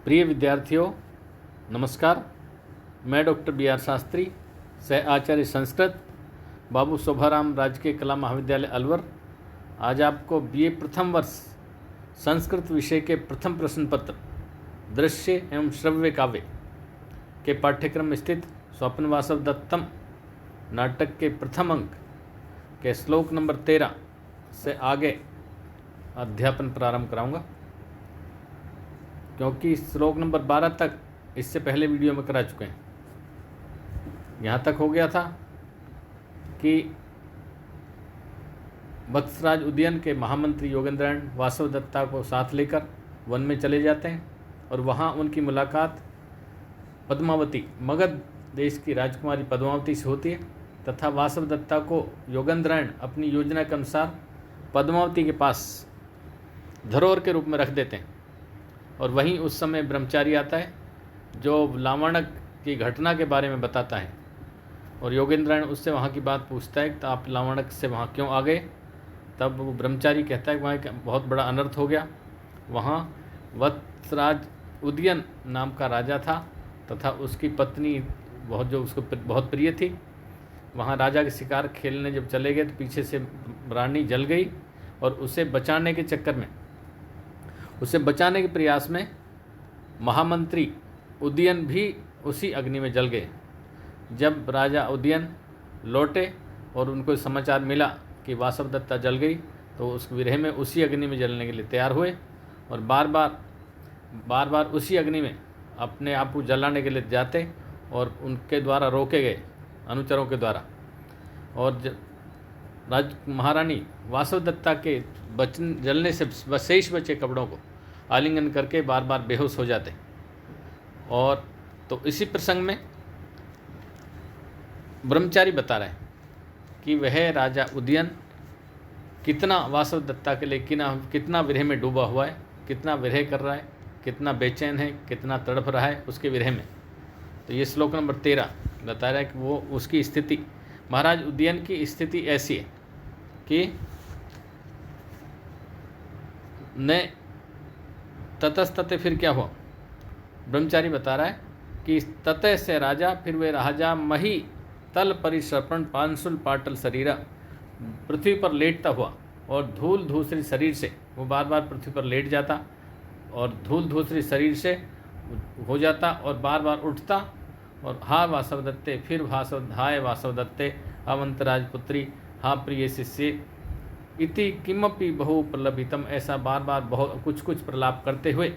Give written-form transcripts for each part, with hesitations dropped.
प्रिय विद्यार्थियों, नमस्कार। मैं डॉक्टर बी आर शास्त्री, सह आचार्य संस्कृत, बाबू शोभाराम राजकीय कला महाविद्यालय अलवर, आज आपको बीए प्रथम वर्ष संस्कृत विषय के प्रथम प्रश्न पत्र दृश्य एवं श्रव्य काव्य के पाठ्यक्रम में स्थित स्वप्न वासव दत्तम नाटक के प्रथम अंक के श्लोक नंबर 13 से आगे अध्यापन प्रारंभ कराऊंगा, क्योंकि श्लोक नंबर 12 तक इससे पहले वीडियो में करा चुके हैं। यहाँ तक हो गया था कि वत्सराज उदयन के महामंत्री योगेंद्रायण वासव दत्ता को साथ लेकर वन में चले जाते हैं और वहाँ उनकी मुलाकात पद्मावती, मगध देश की राजकुमारी पद्मावती से होती है तथा वासव दत्ता को योगेंद्रायण अपनी योजना के अनुसार पद्मावती के पास धरोहर के रूप में रख देते हैं। और वहीं उस समय ब्रह्मचारी आता है जो लावणक की घटना के बारे में बताता है और योगेंद्रायण उससे वहाँ की बात पूछता है तो आप लावणक से वहाँ क्यों आ गए। तब वो ब्रह्मचारी कहता है कि वहाँ एक बहुत बड़ा अनर्थ हो गया। वहाँ वत्सराज उदयन नाम का राजा था तथा उसकी पत्नी जो उसको बहुत प्रिय थी। वहाँ राजा के शिकार खेलने जब चले गए तो पीछे से रानी जल गई और उसे बचाने के प्रयास में महामंत्री उदयन भी उसी अग्नि में जल गए। जब राजा उदयन लौटे और उनको समाचार मिला कि वासव दत्ता जल गई तो उस विरह में उसी अग्नि में जलने के लिए तैयार हुए और बार बार उसी अग्नि में अपने आप को जलाने के लिए जाते और उनके द्वारा रोके गए, अनुचरों के द्वारा। और महारानी वासव दत्ता के जलने से शेष बचे कपड़ों को आलिंगन करके बार बार बेहोश हो जाते। और तो इसी प्रसंग में ब्रह्मचारी बता रहे हैं कि वह राजा उदयन कितना वासव दत्ता के लिए कितना विरह में डूबा हुआ है, कितना विरह कर रहा है, कितना बेचैन है, कितना तड़प रहा है उसके विरह में। तो ये श्लोक नंबर 13 बता रहा है कि वो उसकी स्थिति, महाराज उदयन की स्थिति ऐसी है कि न ततस्तते फिर क्या हुआ। ब्रह्मचारी बता रहा है कि ततः से राजा, फिर वे राजा मही तल परिसर्पण पांसुल पाटल शरीरा, पृथ्वी पर लेटता हुआ और धूल धूसरी शरीर से, वो बार बार पृथ्वी पर लेट जाता और धूल धूसरी शरीर से हो जाता और बार बार उठता और हा वासव दत्ते, फिर हाय वासव दत्ते, अवंतराज पुत्री, हा प्रिय शिष्य इति किमपि बहु प्रलभितम, ऐसा बार बार बहुत कुछ प्रलाप करते हुए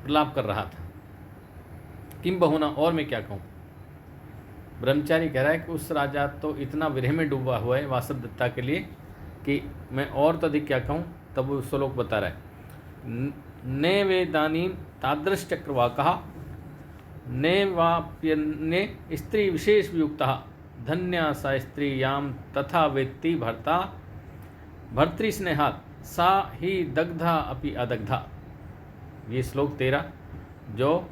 प्रलाप कर रहा था। किम बहुना, और मैं क्या कहूँ। ब्रह्मचारी कह रहा है कि उस राजा तो इतना विरह में डूबा हुआ है वासव दत्ता के लिए कि मैं और तो अधिक क्या कहूँ। तब वो श्लोक बता रहा है ने वेदानी तादृश चक्रवाकः ने वाप्यन्ने स्त्री विशेष वियुक्तः धन्या सा स्त्री याम तथा वेत्ति भर्ता भर्तृ स्नेहात् सा ही दग्धा अपि अदग्धा। ये श्लोक 13 जो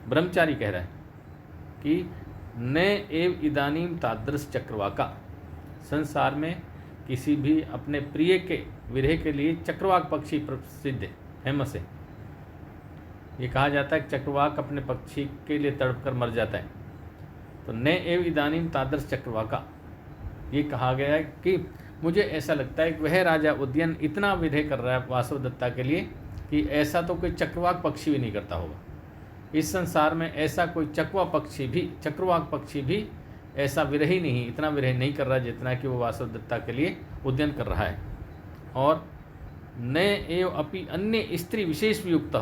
ब्रह्मचारी कह रहा है कि न एव इदानीम तादृश चक्रवाका, संसार में किसी भी अपने प्रिय के विरह के लिए चक्रवाक पक्षी प्रसिद्ध है, फेमस है। ये कहा जाता है कि चक्रवाक अपने पक्षी के लिए तड़प कर मर जाता है। तो न एव इदानीम तादृश चक्रवाका, ये कहा गया है कि मुझे ऐसा लगता है कि वह राजा उदयन इतना विरह कर रहा है वासव दत्ता के लिए कि ऐसा तो कोई चक्रवाक पक्षी भी नहीं करता होगा। इस संसार में ऐसा कोई चक्रवाक पक्षी भी ऐसा विरह ही नहीं, इतना विरह नहीं कर रहा जितना कि वो वासव दत्ता के लिए उद्यन कर रहा है। और न एव अपि अन्य स्त्री विशेष वियुक्त,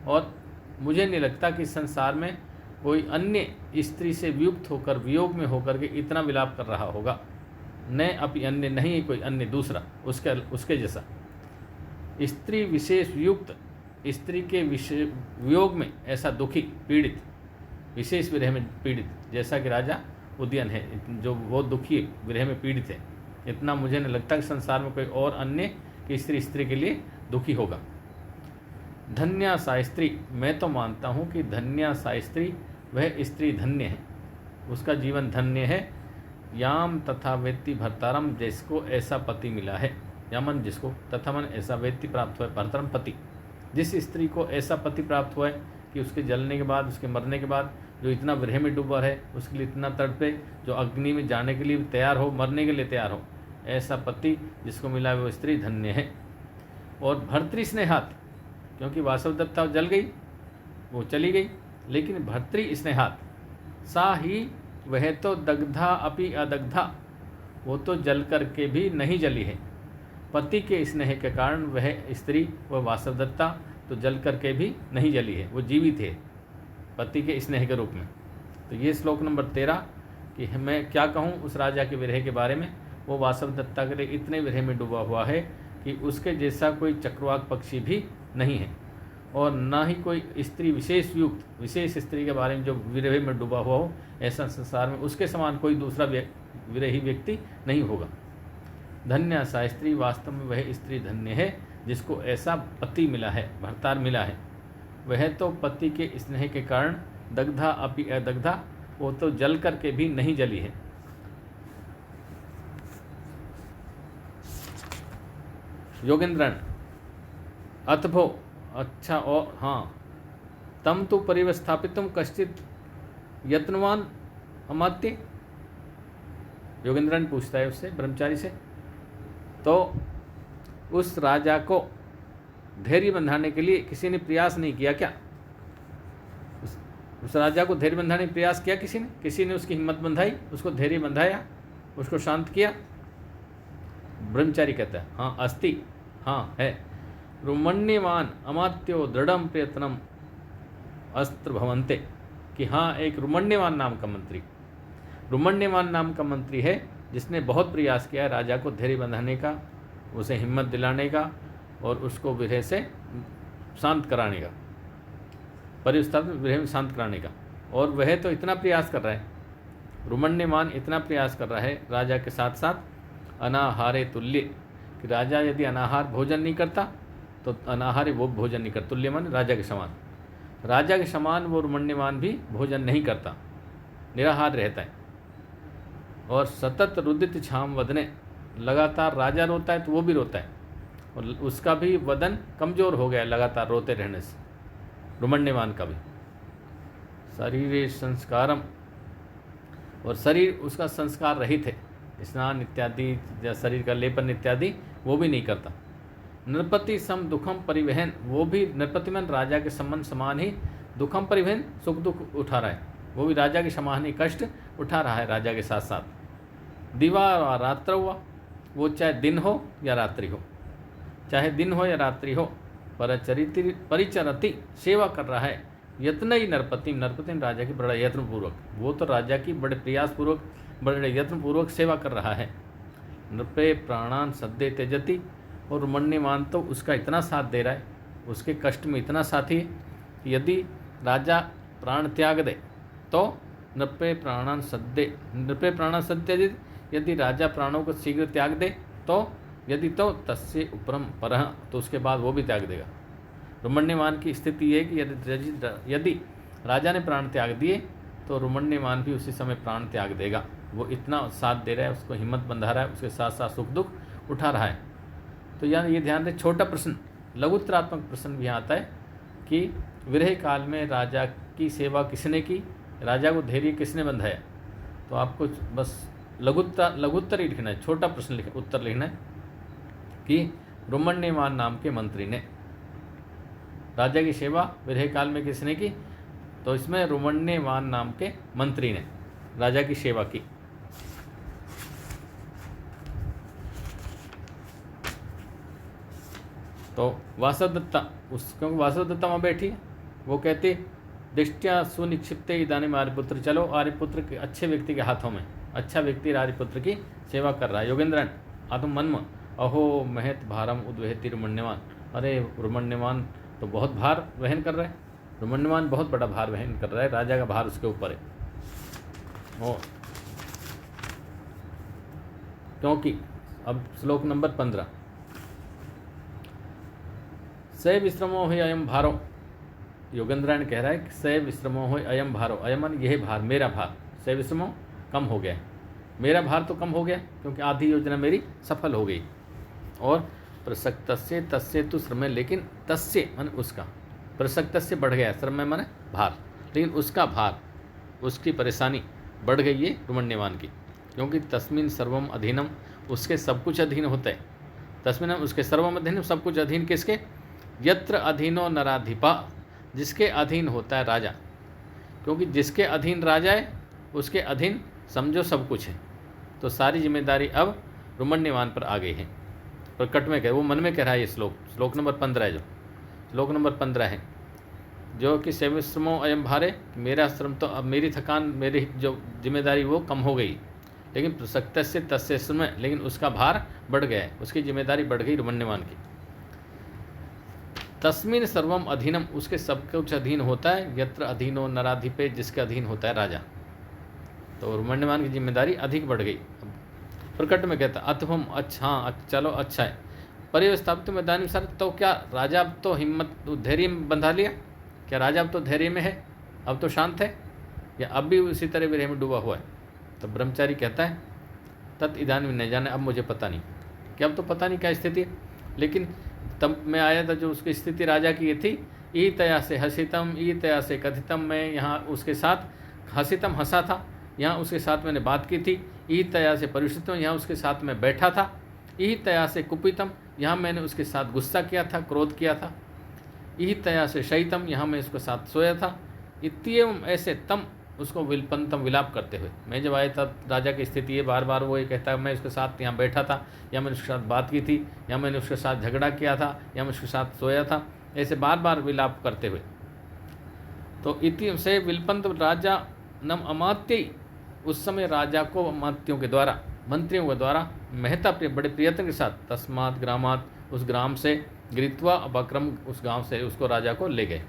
और मुझे नहीं लगता कि संसार में कोई अन्य स्त्री से वियुक्त होकर, वियोग में होकर के इतना विलाप कर रहा होगा। न अपि अन्य, नहीं कोई अन्य दूसरा उसके जैसा। स्त्री विशेष वियुक्त, स्त्री के वियोग में ऐसा दुखी, पीड़ित, विशेष विरह में पीड़ित जैसा कि राजा उदयन है, जो वो दुखी विरह में पीड़ित है, इतना मुझे नहीं लगता कि संसार में कोई और अन्य की स्त्री के लिए दुखी होगा। धन्या सा स्त्री, मैं तो मानता हूँ कि धन्या सा स्त्री, वह स्त्री धन्य है, उसका जीवन धन्य है। याम तथा वेत्ति भर्तारम, जिसको ऐसा पति मिला है, यमन जिसको, तथा मन ऐसा वेत्ति प्राप्त हुआ भर्तरम पति, जिस स्त्री को ऐसा पति प्राप्त हुआ है कि उसके जलने के बाद, उसके मरने के बाद जो इतना विरह में डूबा है, उसके लिए इतना तड़पे, जो अग्नि में जाने के लिए तैयार हो, मरने के लिए तैयार हो, ऐसा पति जिसको मिला वो स्त्री धन्य है। और भर्तृ स्नेहात, क्योंकि वासवदत्ता जल गई, वो चली गई, लेकिन भर्तृ स्नेहात सा ही वह तो दग्धा अपि अदग्धा, वो तो जल करके भी नहीं जली है। पति के स्नेह के कारण वह स्त्री, वह वासवदत्ता तो जल करके भी नहीं जली है, वो जीवित है पति के स्नेह के रूप में। तो ये श्लोक नंबर 13 कि मैं क्या कहूँ उस राजा के विरह के बारे में। वो वासवदत्ता के लिए इतने विरह में डूबा हुआ है कि उसके जैसा कोई चक्रवाक पक्षी भी नहीं है, और ना ही कोई स्त्री विशेष युक्त, विशेष स्त्री के बारे में जो विरह में डूबा हुआ हो, ऐसा संसार में उसके समान कोई दूसरा विरही व्यक्ति नहीं होगा। धन्य सा स्त्री, वास्तव में वह स्त्री धन्य है जिसको ऐसा पति मिला है, भर्तार मिला है। वह तो पति के स्नेह के कारण दग्धा अपि अदग्धा, वो तो जल करके भी नहीं जली है। योगेंद्रन अतभो, अच्छा, और हाँ, तम तो परिवस्थापितुम कश्चित यत्नवान अमात्य। योगेंद्रन पूछता है उससे, ब्रह्मचारी से, तो उस राजा को धैर्य बंधाने के लिए किसी ने प्रयास नहीं किया क्या? उस राजा को धैर्य बंधाने का प्रयास किया किसी ने उसकी हिम्मत बंधाई, उसको धैर्य बंधाया, उसको शांत किया? ब्रह्मचारी कहता है हाँ अस्ति, हाँ है। रुमण्यवान अमात्यो दृढ़म प्रयत्नम अस्त्र भवन्ते, कि हाँ एक रुमण्यवान नाम का मंत्री, रुमण्यवान नाम का मंत्री है जिसने बहुत प्रयास किया राजा को धैर्य बंधाने का, उसे हिम्मत दिलाने का और उसको विरह से शांत कराने का, परिवस्थापित विरह में शांत कराने का। और वह तो इतना प्रयास कर रहा है, रुमण्यमान इतना प्रयास कर रहा है राजा के साथ साथ अनाहारे तुल्य, कि राजा यदि अनाहार भोजन नहीं करता तो अनाहारे वो भोजन नहीं करता, तुल्य मान राजा के समान, राजा के समान वो रुमण्यमान भी भोजन नहीं करता, निराहार रहता है। और सतत रुदित छाम वदने, लगातार राजा रोता है तो वो भी रोता है, और उसका भी वदन कमज़ोर हो गया लगातार रोते रहने से, रुमण्यमान का भी। शरीर संस्कारम, और शरीर उसका संस्कार रहित है, स्नान इत्यादि या शरीर का लेपन इत्यादि वो भी नहीं करता। नृपति सम दुखम परिवहन, वो भी नृपतिमन राजा के समान ही दुखम परिवहन, सुख दुख उठा रहा है, वो भी राजा के समान ही कष्ट उठा रहा है राजा के साथ साथ। दिवा व रात्र हुआ, वो चाहे दिन हो या रात्रि हो, चाहे दिन हो या रात्रि हो, परिचरति सेवा कर रहा है। यत्न ही नरपति राजा की बड़ा यत्नपूर्वक, वो तो राजा की बड़े प्रयासपूर्वक बड़े यत्नपूर्वक सेवा कर रहा है। नृपे प्राणान सद्दे त्यजति, और रुमण्यमान तो उसका इतना साथ दे रहा है, उसके कष्ट में इतना साथी है कि यदि राजा प्राण त्याग दे तो नृपे प्राणान सद्दे, यदि राजा प्राणों को शीघ्र त्याग दे तो, यदि तो तस्य उपरम परह, तो उसके बाद वो भी त्याग देगा। रुमण्यमान की स्थिति ये है कि यदि राजा ने प्राण त्याग दिए तो रुमण्यमान भी उसी समय प्राण त्याग देगा। वो इतना साथ दे रहा है, उसको हिम्मत बंधा रहा है, उसके साथ साथ सुख दुख उठा रहा है। तो यार ये ध्यान रहे, छोटा प्रश्न, लघुत्तरात्मक प्रश्न भी आता है कि विरह काल में राजा की सेवा किसने की, राजा को धैर्य किसने बंधाया। तो आपको बस लघुत्तर ही लिखना है, छोटा प्रश्न उत्तर लिखना है कि रुमण्यमान नाम के मंत्री ने राजा की सेवा विरह काल में किसने की, तो इसमें रुमण्यमान नाम के मंत्री ने राजा की सेवा की। तो वासवदत्ता, क्योंकि वासवदत्ता वहाँ बैठी है, वो कहती दृष्टिया सुनिक्षिप्ते इदानीम आर्यपुत्र, चलो आर्यपुत्र के अच्छे व्यक्ति के हाथों में, अच्छा व्यक्ति आर्यपुत्र की सेवा कर रहा है। योगेंद्रन आत्म मन्म अहो महत भारम उद्वहति रुमण्यमान, अरे रुमण्यमान तो बहुत भार वहन कर रहा है, रुमण्यमान बहुत बड़ा भार वहन कर रहा है, राजा का भार उसके ऊपर है। और क्योंकि अब श्लोक नंबर 15, स विश्रमो है अयम भारो, योगेंद्रायण कह रहा है कि स विश्रमो हो अयम भारो, अयमन यह भार, मेरा भार, स विश्रमो कम हो गया, मेरा भार तो कम हो गया क्योंकि आधी योजना मेरी सफल हो गई। और प्रसक्तस्य तस्य तु श्रम, लेकिन तस्य मन उसका, प्रसक्तस्य बढ़ गया, श्रम माने भार, लेकिन उसका भार, उसकी परेशानी बढ़ गई है रुमण्यवान की, क्योंकि तस्मिन सर्वम अधीनम, उसके सब कुछ अधीन होता है। तस्मिन उसके सर्वम अधीनम, सब कुछ अधीन किसके? यत्र अधीनो नराधिपा, जिसके अधीन होता है राजा, क्योंकि जिसके अधीन राजा है उसके अधीन समझो सब कुछ है। तो सारी जिम्मेदारी अब रुमण्यवान पर आ गई है। प्रकट में कह, वो मन में कह रहा है ये श्लोक नंबर 15 है, जो श्लोक नंबर 15 है, जो कि सेविश्रमो अयम भारे, मेरा श्रम तो अब, मेरी थकान, मेरी जो जिम्मेदारी वो कम हो गई, लेकिन प्रसक्त से तस्य श्रम, लेकिन उसका भार बढ़ गया है, उसकी जिम्मेदारी बढ़ गई रुमण्यवान की। तस्मिन सर्वम अधीनम, उसके सब कुछ अधीन होता है, यत्र अधीनो नराधिपे, जिसके अधीन होता है राजा। तो रुमण्यवान की जिम्मेदारी अधिक बढ़ गई। प्रकट में कहता अथवम, अच्छा हाँ चलो अच्छा है, परिव्यवस्थापित मैदानी सर, तो क्या राजा अब तो हिम्मत धैर्य में बंधा लिया? क्या राजा अब तो धैर्य में है, अब तो शांत है, या अब भी उसी तरह विरह में डूबा हुआ है? तो ब्रह्मचारी कहता है तत् इदानीं न जाने, अब मुझे पता नहीं, कि अब तो पता नहीं क्या स्थिति है, लेकिन तब मैं आया था जो उसकी स्थिति राजा की ये थी, ई तया से हसितम, ई तया से कथितम, मैं यहाँ उसके साथ हसितम हंसा था, यहाँ उसके साथ मैंने बात की थी, ई तया से परिषितम, यहाँ उसके साथ मैं बैठा था, ई तया से कुपितम, यहाँ मैंने उसके साथ गुस्सा किया था, क्रोध किया था, ई तया से शयितम, यहाँ मैं उसके साथ सोया था, इत्येवम ऐसे तम, उसको विलपंतम, विलाप करते हुए। मैं जब आया था राजा की स्थिति है, बार बार वो ये कहता है मैं उसके साथ यहाँ बैठा था, या मैंने उसके साथ बात की थी, या मैंने उसके साथ झगड़ा किया था, या मैं उसके साथ सोया था, ऐसे बार बार विलाप करते हुए। तो इति से विलपंत राजा नम अमात्य, उस समय राजा को अमात्यों के द्वारा, मंत्रियों के द्वारा महता प्रिय, बड़े प्रियतन के साथ, तस्मात् ग्रामात्, उस ग्राम से, गृत्वा अबक्रम, उस गांव से उसको राजा को ले गए।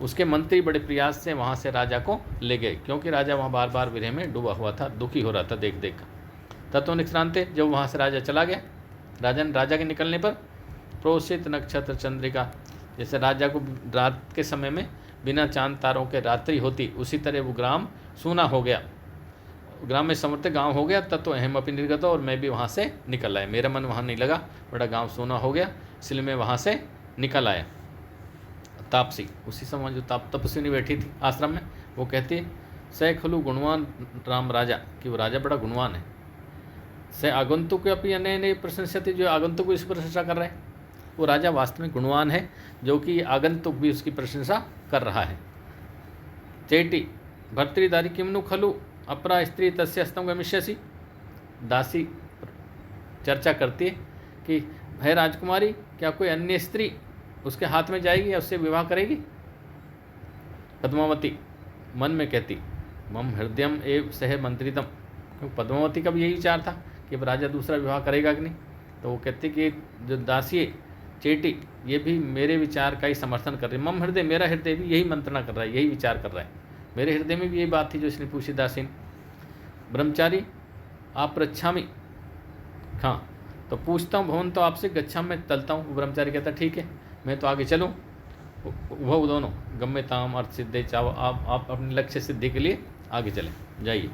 उसके मंत्री बड़े प्रयास से वहाँ से राजा को ले गए, क्योंकि राजा वहाँ बार बार विरह में डूबा हुआ था, दुखी हो रहा था देख देख कर। तत्व निक्रांते, जब वहाँ से राजा चला गया, राजा के निकलने पर प्रोषित नक्षत्र चंद्रिका, जैसे राजा को रात के समय में बिना चांद तारों के रात्रि होती, उसी तरह वो ग्राम सूना हो गया, ग्राम में समर्थ गांव हो गया। तत्व अहम अपनी निर्गत, और मैं भी वहाँ से निकल आया, मेरा मन वहाँ नहीं लगा, बड़ा गांव सूना हो गया, इसलिए मैं वहाँ से निकल आया। तापसी, उसी समय जो तपस्विनी बैठी थी आश्रम में, वो कहती स खलु गुणवान राम राजा, कि वो राजा बड़ा गुणवान है। स आगंतुक अपनी अन्य नए प्रशंसती, जो आगंतुक को इस प्रशंसा कर रहा है, वो राजा वास्तव में गुणवान है, जो कि आगंतुक भी उसकी प्रशंसा कर रहा है। चेटी भर्तृदारी किमनु खलु अपरा स्त्री तस्य हस्तम गमिष्यसि, दासी चर्चा करती है कि है राजकुमारी, क्या कोई अन्य स्त्री उसके हाथ में जाएगी या उससे विवाह करेगी? पद्मावती मन में कहती मम हृदयम एव सह मंत्रितम, क्योंकि पद्मावती का भी यही विचार था कि अब राजा दूसरा विवाह करेगा कि नहीं। तो वो कहती कि जो दासी चेटी, ये भी मेरे विचार का ही समर्थन कर रही है। मम हृदय, मेरा हृदय भी यही मंत्रणा कर रहा है, यही विचार कर रहा है, मेरे हृदय में भी यही बात थी जो इसने पूछी दासी ने। ब्रह्मचारी आप पृच्छामि, हाँ तो पूछता हूँ, भवन तो आपसे, गच्छा मैं चलता हूँ। ब्रह्मचारी कहता ठीक है, मैं तो आगे चलूँ। वह दोनों गम्यताम अर्थ सिद्धे, चाहो आप अपने लक्ष्य सिद्धि के लिए आगे चले जाइए।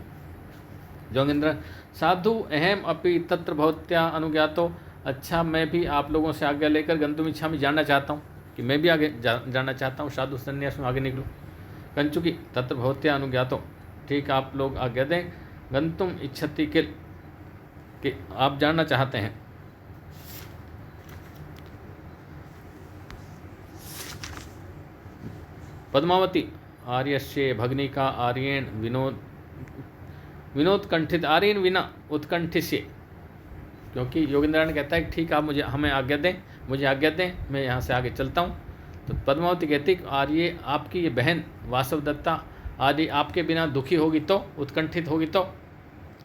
जोगेंद्र साधु अहम अपि तत्र भवत्या अनुज्ञातो, अच्छा मैं भी आप लोगों से आज्ञा लेकर गंतुम इच्छा में जानना चाहता हूँ, कि मैं भी आगे जाना चाहता हूँ, साधु संन्यास में आगे निकलूँ। कंचुकी तत्र भवत्या अनुज्ञातो, ठीक आप लोग आज्ञा दें, गंतुम इच्छति के, कि आप जानना चाहते हैं। पद्मावती आर्यश्य भग्निका आर्यन विनोदकंठित, आर्यन विना उत्कंठिष्य, क्योंकि योगेंद्रायण कहता है ठीक आप हमें आज्ञा दें, मुझे आज्ञा दें, मैं यहाँ से आगे चलता हूँ। तो पद्मावती कहती आर्य आपकी ये बहन वासवदत्ता आदि आपके बिना दुखी होगी तो, उत्कंठित होगी तो।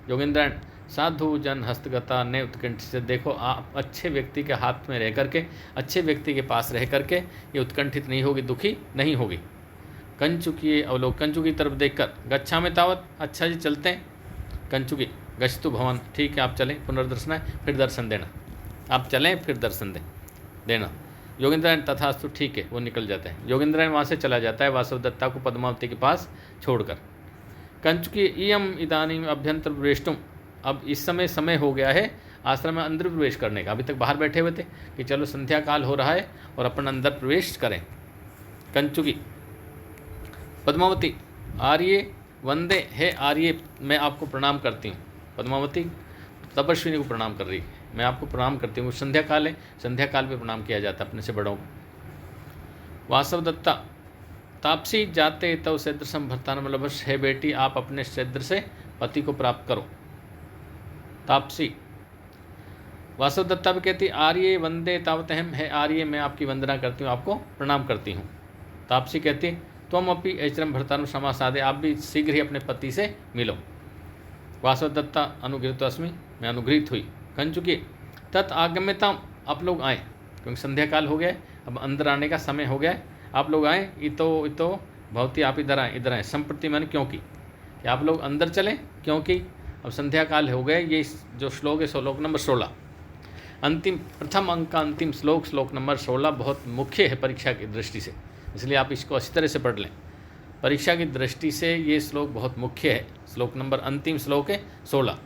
योगेंद्रायण साधु जन हस्तगता ने उत्कंठित से, देखो आप अच्छे व्यक्ति के हाथ में रह करके, अच्छे व्यक्ति के पास रह करके ये उत्कंठित नहीं होगी, दुखी नहीं होगी। कंचुकी अवलोक, कंचु की तरफ देखकर, गच्छा में तावत, अच्छा जी चलते हैं। कंचुकी गच्छतु भवन, ठीक है आप चलें, पुनर्दर्शन है फिर दर्शन देना, आप चलें फिर दर्शन देना। योगेंद्रायण तथास्तु, ठीक है, वो निकल जाते हैं। योगेंद्रायण वहाँ से चला जाता है वासवदत्ता को पद्मावती के पास छोड़कर। कंचुकी इयम इदानीम अभ्यंतर प्रवेष्टुम, अब इस समय हो गया है आश्रम में अंदर प्रवेश करने का। अभी तक बाहर बैठे हुए थे कि चलो संध्या काल हो रहा है और अपन अंदर प्रवेश करें। कंचुकी पद्मावती आर्य वंदे, हे आर्य मैं आपको प्रणाम करती हूँ। पद्मावती तपस्विनी को प्रणाम कर रही है, मैं आपको प्रणाम करती हूँ। संध्या काल है, संध्या काल में प्रणाम किया जाता है अपने से बड़ों को। वासव दत्ता तापसी जाते तव सदृशम भर्तान लभस, हे बेटी आप अपने सदृश से पति को प्राप्त करो। तापसी वासव दत्ता भी कहती आर्य वंदे तावतहम, हे आर्य मैं आपकी वंदना करती हूँ, आपको प्रणाम करती हूँ। तापसी कहती त्वम अपि ऐश्रम भर्तानु समासादे, आप भी शीघ्र ही अपने पति से मिलो। वासव दत्ता अनुगृहित अस्मि, मैं अनुगृहित हुई। कंचुकी तत् आगम्यताम, आप लोग आए, क्योंकि संध्या काल हो गया, अब अंदर आने का समय हो गया, आप लोग आए। इतो भवती, आप इधर आए, संप्रति माने क्योंकि, कि आप लोग अंदर चलें, क्योंकि अब संध्या काल हो गए। ये जो श्लोक है श्लोक नंबर 16, अंतिम प्रथम अंक का अंतिम श्लोक, श्लोक नंबर 16 बहुत मुख्य है परीक्षा की दृष्टि से, इसलिए आप इसको अच्छी तरह से पढ़ लें। परीक्षा की दृष्टि से ये श्लोक बहुत मुख्य है। श्लोक नंबर अंतिम श्लोक है 16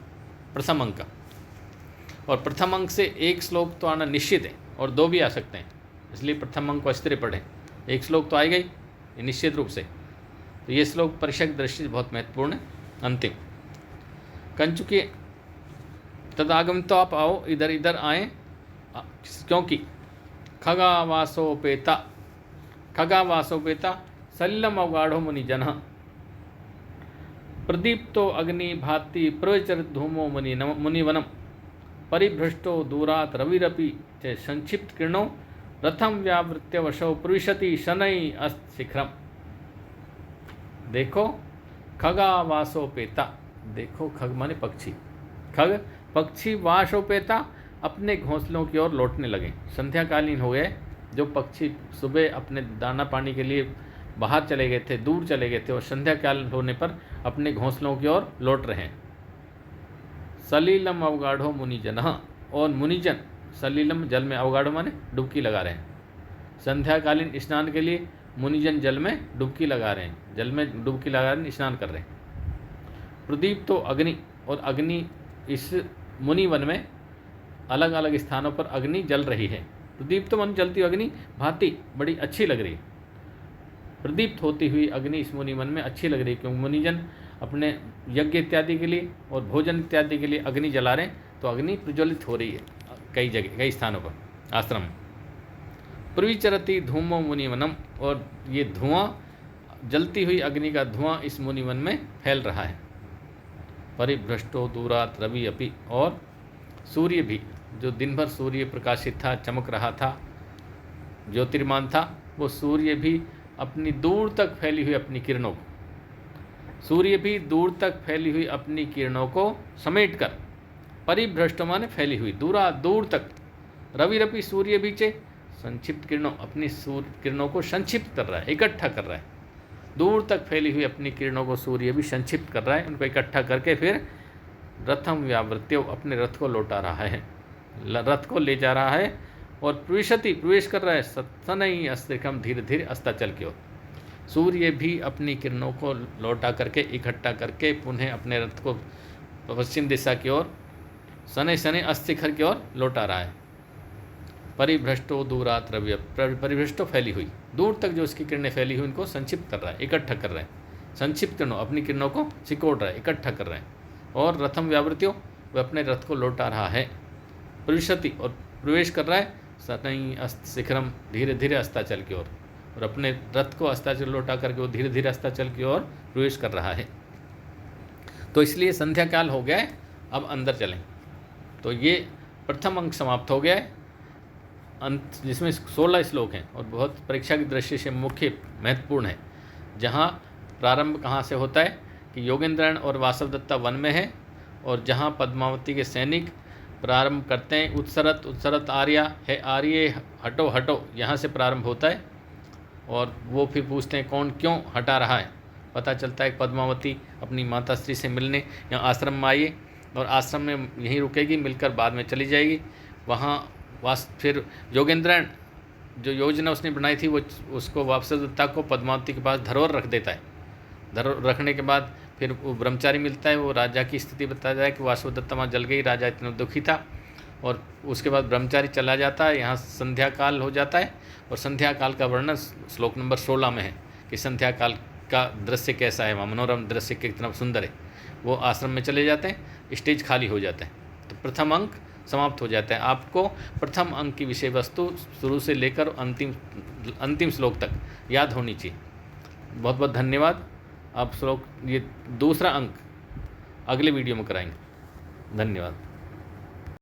प्रथम अंक का, और प्रथम अंक से एक श्लोक तो आना निश्चित है और 2 भी आ सकते हैं, इसलिए प्रथम अंक को अच्छी तरह पढ़ें। एक श्लोक तो आएगा ही निश्चित रूप से, तो ये श्लोक परीक्षा की दृष्टि से बहुत महत्वपूर्ण है। अंतिम कंचुकी तदागम, तो आप आओ, इधर आएँ, क्योंकि खगावासोपेता सलिलम अवगाढ़ो मुनिजन, प्रदीप्तो अग्नि भाति प्रचरित धूमो मुनिवनम, परिभ्रष्टो दूरात रविरपि च संक्षिप्त किरणो, रथम व्यावृत्य वशो प्रविशति शनै अस्त शिखरम। देखो खगावासोपेता, देखो खग माने पक्षी, खग पक्षी वासोपेता अपने घोंसलों की ओर लौटने लगे। संध्याकालीन हो गए, जो पक्षी सुबह अपने दाना पानी के लिए बाहर चले गए थे, दूर चले गए थे, और संध्या काल होने पर अपने घोंसलों की ओर लौट रहे हैं। सलीलम अवगाढ़ो मुनिजन, और मुनिजन सलीलम जल में, अवगाढ़ो माने डुबकी लगा रहे हैं। संध्याकालीन स्नान के लिए मुनिजन जल में डुबकी लगा रहे हैं, जल में डुबकी लगा रहे हैं, स्नान कर रहे हैं। प्रदीप तो अग्नि, और अग्नि इस मुनिवन में अलग अलग स्थानों पर अग्नि जल रही है। प्रदीप तो मन जलती अग्नि भांति बड़ी अच्छी लग रही है। प्रदीप्त होती हुई अग्नि इस मुनिवन में अच्छी लग रही है, क्योंकि मुनिजन अपने यज्ञ इत्यादि के लिए और भोजन इत्यादि के लिए अग्नि जला रहे हैं, तो अग्नि प्रज्वलित हो रही है कई जगह, कई स्थानों पर आश्रम। प्रविचरती धूमो मुनिवनम, और ये धुआं, जलती हुई अग्नि का धुआं इस मुनिवन में फैल रहा है। परिभ्रष्टो दूरात रवि अपि, और सूर्य भी, जो दिन भर सूर्य प्रकाशित था, चमक रहा था, ज्योतिर्मान था, वो सूर्य भी अपनी दूर तक फैली हुई अपनी किरणों को, सूर्य भी दूर तक फैली हुई अपनी किरणों को समेटकर, परिभ्रष्ट माने फैली हुई, दूर तक, रविरपि सूर्य भी चे संक्षिप्त किरणों, अपनी सूर्य किरणों को संक्षिप्त कर रहा है, इकट्ठा कर रहा है। दूर तक फैली हुई अपनी किरणों को सूर्य भी संक्षिप्त कर रहा है, उनको इकट्ठा करके फिर रथम व्यावृत्यो, अपने रथ को लौटा रहा है, रथ को ले जा रहा है, और प्रवेश कर रहा है सतनई अस्तिकम, धीरे धीरे अस्ताचल की ओर। सूर्य भी अपनी किरणों को लौटा करके, इकट्ठा करके पुनः अपने रथ को पश्चिम दिशा की ओर, शनै शनै अस्तिखर की ओर लौटा रहा है। परिभ्रष्टो दूरात रवि, परिभ्रष्टो फैली हुई, दूर तक जो उसकी किरणें फैली हुई उनको संक्षिप्त कर रहा है, इकट्ठा कर रहा है। संक्षिप्त किरणों, अपनी किरणों को सिकोड़ रहा है, इकट्ठा कर रहे हैं। और रथम व्यावृत्यो, वह अपने रथ को लौटा रहा है। प्रविशति, और प्रवेश कर रहा है सतई अस्त शिखरम, धीरे धीरे अस्ताचल की ओर, और अपने रथ को अस्ताचल लौटा करके वो धीरे धीरे अस्ताचल की ओर प्रवेश कर रहा है। तो इसलिए संध्या काल हो गया है, अब अंदर चलें। तो ये प्रथम अंक समाप्त हो गया है, अंत जिसमें 16 श्लोक हैं और बहुत परीक्षा की दृष्टि से मुख्य महत्वपूर्ण है। जहाँ प्रारंभ कहाँ से होता है कि योगेंद्रन और वासवदत्ता वन में है, और जहाँ पद्मावती के सैनिक प्रारंभ करते हैं, उत्सरत आर्या, है आर्य हटो हटो, यहाँ से प्रारंभ होता है। और वो फिर पूछते हैं कौन क्यों हटा रहा है। पता चलता है पद्मावती अपनी माता श्री से मिलने यहाँ आश्रम में आई है, और आश्रम में यहीं रुकेगी, मिलकर बाद में चली जाएगी। वहाँ फिर योगेंद्रन जो योजना उसने बनाई थी, वो उसको वासवदत्ता को पद्मावती के पास धरोहर रख देता है। धरोहर रखने के बाद फिर वो ब्रह्मचारी मिलता है, वो राजा की स्थिति बताता है कि वासवदत्ता वहाँ जल गई, राजा इतना दुखी था। और उसके बाद ब्रह्मचारी चला जाता है, यहाँ संध्या काल हो जाता है और संध्या काल का वर्णन श्लोक नंबर 16 में है कि संध्या काल का दृश्य कैसा है, वहाँ मनोरम दृश्य कितना सुंदर है। वो आश्रम में चले जाते हैं, स्टेज खाली हो जाता है, तो प्रथम अंक समाप्त हो जाता है। आपको प्रथम अंक की विषय वस्तु शुरू से लेकर अंतिम श्लोक तक याद होनी चाहिए। बहुत बहुत धन्यवाद। आप श्लोक ये दूसरा अंक अगले वीडियो में कराएंगे। धन्यवाद।